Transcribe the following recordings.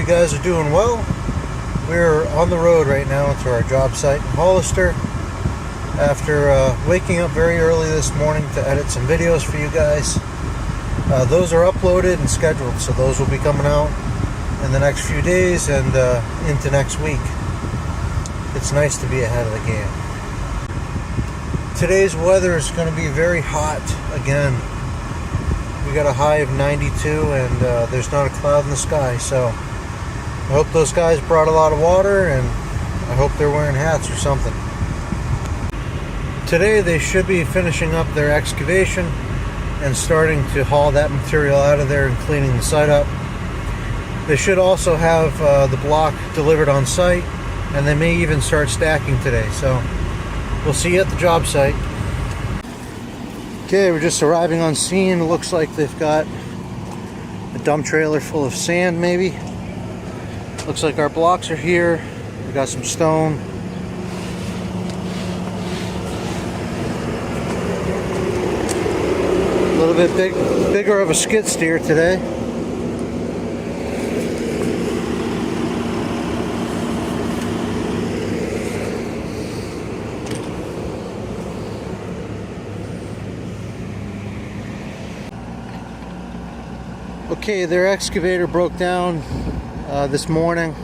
you guys are doing well. We're on the road right now to our job site in Hollister after waking up very early this morning to edit some videos for you guys. Those are uploaded and scheduled, so those will be coming out in the next few days and into next week. It's nice to be ahead of the game. Today's weather is going to be very hot again. We got a high of 92 and there's not a cloud in the sky, so I hope those guys brought a lot of water and I hope they're wearing hats or something. Today they should be finishing up their excavation and starting to haul that material out of there and cleaning the site up. They should also have the block delivered on site, and they may even start stacking today, so we'll see you at the job site. Okay, we're just arriving on scene. It looks like they've got a dump trailer full of sand, maybe. Looks like our blocks are here. We got some stone. A little bit bigger of a skid steer today. Okay, their excavator broke down this morning.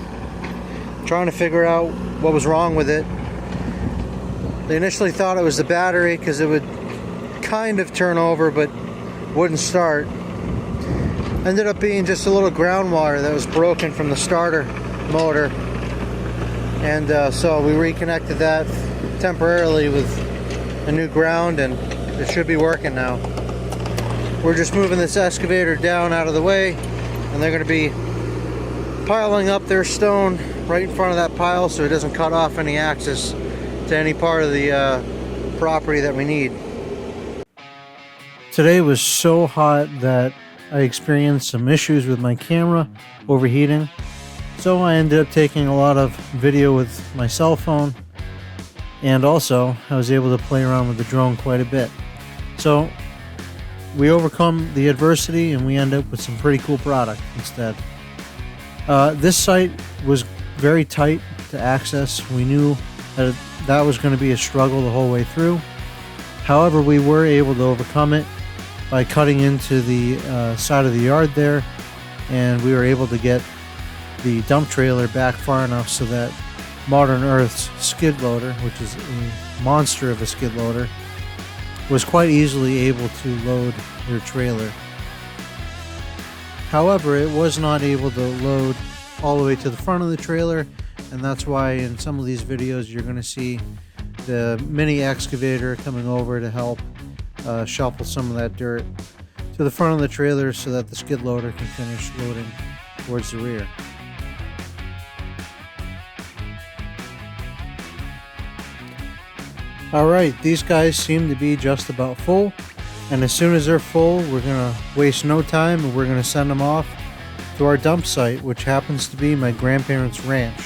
Trying to figure out what was wrong with it. They initially thought it was the battery because it would kind of turn over but wouldn't start. Ended up being just a little groundwater that was broken from the starter motor, and so we reconnected that temporarily with a new ground, and it should be working now. We're just moving this excavator down out of the way, and they're going to be piling up their stone right in front of that pile so it doesn't cut off any access to any part of the property that we need. Today was so hot that I experienced some issues with my camera overheating, so I ended up taking a lot of video with my cell phone, and also I was able to play around with the drone quite a bit. So we overcome the adversity and we end up with some pretty cool product instead. This site was very tight to access. We knew that was going to be a struggle the whole way through. However, we were able to overcome it by cutting into the side of the yard there, and we were able to get the dump trailer back far enough so that Modern Earth's skid loader, which is a monster of a skid loader, was quite easily able to load their trailer. However, it was not able to load all the way to the front of the trailer, and that's why in some of these videos you're going to see the mini excavator coming over to help shuffle some of that dirt to the front of the trailer so that the skid loader can finish loading towards the rear. Alright, these guys seem to be just about full, and as soon as they're full, we're going to waste no time and we're going to send them off to our dump site, which happens to be my grandparents' ranch.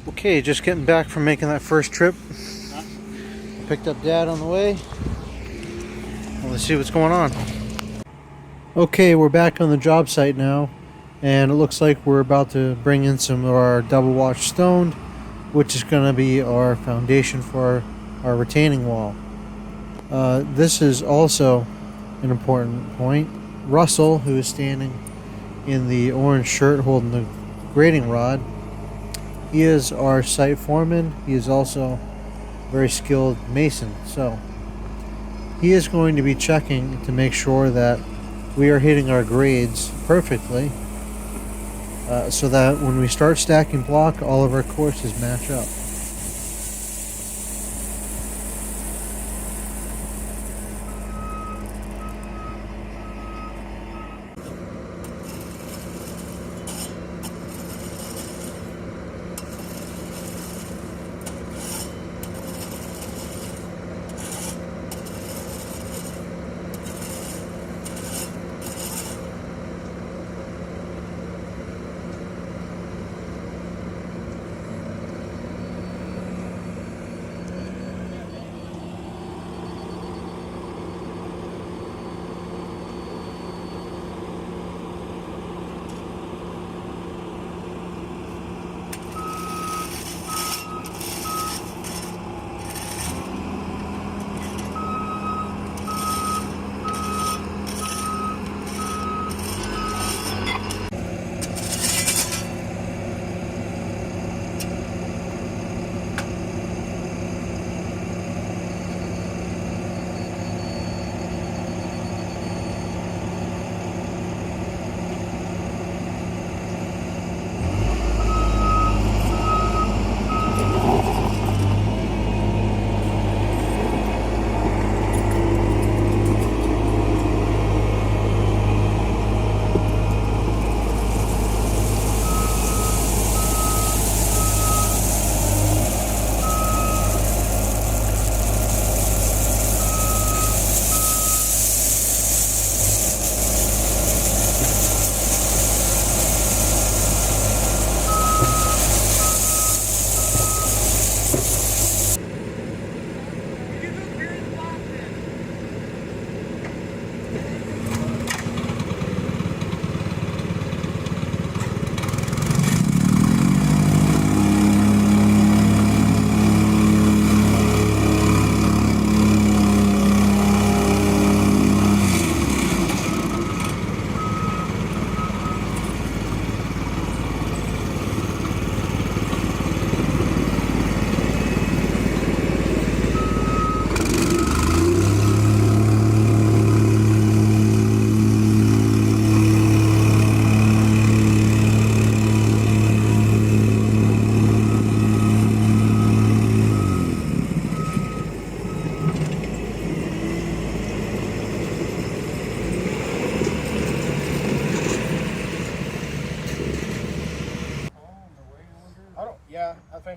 Okay, just getting back from making that first trip. Picked up Dad on the way. Well, let's see what's going on. Okay, we're back on the job site now, and it looks like we're about to bring in some of our double wash stone, which is going to be our foundation for our retaining wall. This is also an important point. Russell, who is standing in the orange shirt holding the grading rod, he is our site foreman. He is also a very skilled mason, so he is going to be checking to make sure that we are hitting our grades perfectly, so that when we start stacking block, all of our courses match up.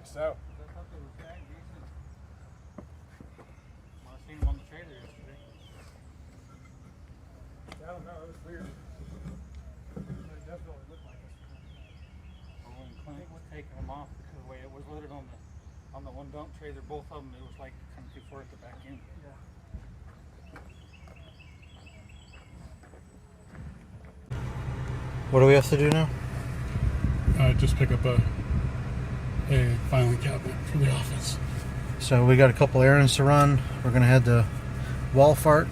so. I thought they were bad decent. I seen them on the trailer yesterday. I don't know, it was weird. It definitely looked like us. Well, when Clint was taking them off because the way it was loaded on the one dump trailer, both of them, it was like kind of too far at the back end. Yeah. What do we have to do now? Just pick up a filing cabinet for the office. So we got a couple errands to run. We're gonna head to Walfart.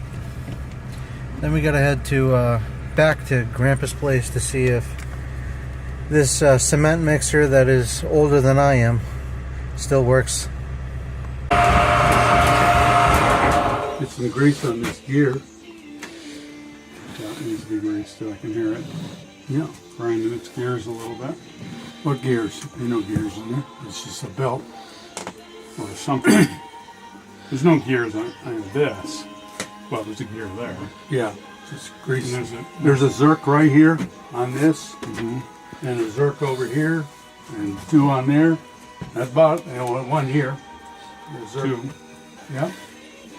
Then we gotta head to back to Grandpa's place to see if this cement mixer that is older than I am still works. Get some grease on this gear. That needs to be greased so I can hear it. Yeah, grinding its gears a little bit. What gears? There's no gears in there. It's just a belt or something. There's no gears on this. Well, there's a gear there. Yeah, just grease. There's a Zerk right here on this, and a Zerk over here, and two on there. That's about one here. Two. Yeah.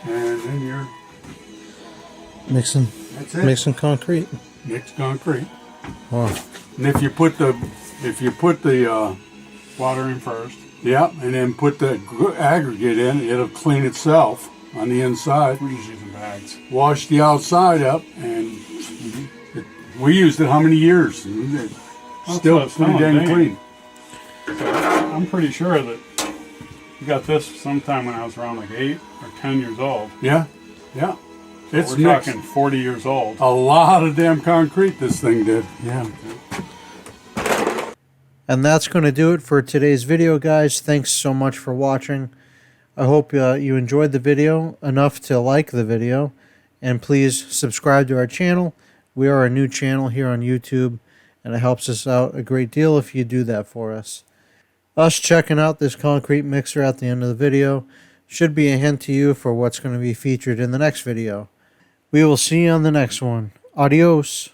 And then you're Mixing concrete. mixed concrete. Wow. And if you put the Water in first. yeah, and then put the aggregate in, it'll clean itself on the inside. We're just using bags. Wash the outside up, and we used it how many years? And it's still pretty dang clean. So I'm pretty sure that you got this sometime when I was around like 8 or 10 years old. Yeah, yeah. It's We're mixed. talking 40 years old. A lot of damn concrete this thing did. Yeah. And that's going to do it for today's video, guys. Thanks so much for watching. I hope you enjoyed the video enough to like the video. And please subscribe to our channel. We are a new channel here on YouTube, and it helps us out a great deal if you do that for us. Us checking out this concrete mixer at the end of the video should be a hint to you for what's going to be featured in the next video. We will see you on the next one. Adios.